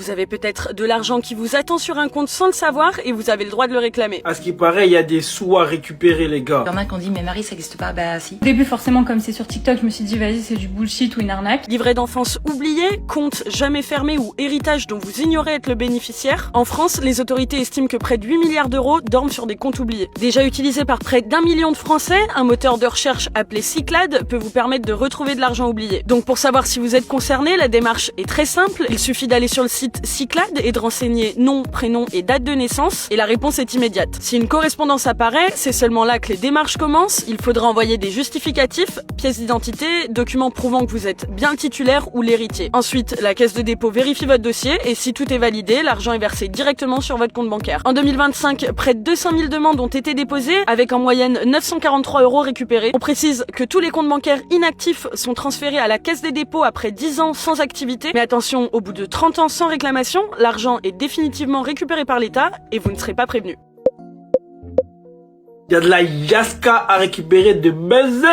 Vous avez peut-être de l'argent qui vous attend sur un compte sans le savoir et vous avez le droit de le réclamer. À ce qui paraît, il y a des sous à récupérer, les gars. Il y en a qui ont dit mais Marie ça existe pas, bah si. Au début forcément comme c'est sur TikTok, je me suis dit vas-y c'est du bullshit ou une arnaque. Livret d'enfance oublié, compte jamais fermé ou héritage dont vous ignorez être le bénéficiaire. En France, les autorités estiment que près de 8 milliards d'euros dorment sur des comptes oubliés. Déjà utilisé par près d'1 million de Français, un moteur de recherche appelé Cyclade peut vous permettre de retrouver de l'argent oublié. Donc pour savoir si vous êtes concerné, la démarche est très simple. Il suffit d'aller sur le site Cyclade et de renseigner nom, prénom et date de naissance et la réponse est immédiate. Si une correspondance apparaît, c'est seulement là que les démarches commencent. Il faudra envoyer des justificatifs, pièces d'identité, documents prouvant que vous êtes bien le titulaire ou l'héritier. Ensuite, la caisse de dépôt vérifie votre dossier et si tout est validé, l'argent est versé directement sur votre compte bancaire. En 2025, près de 200 000 demandes ont été déposées avec en moyenne 943 € récupérés. On précise que tous les comptes bancaires inactifs sont transférés à la caisse des dépôts après 10 ans sans activité. Mais attention, au bout de 30 ans sans réclamation, l'argent est définitivement récupéré par l'État et vous ne serez pas prévenu. Il y a de la yaska à récupérer de baiser.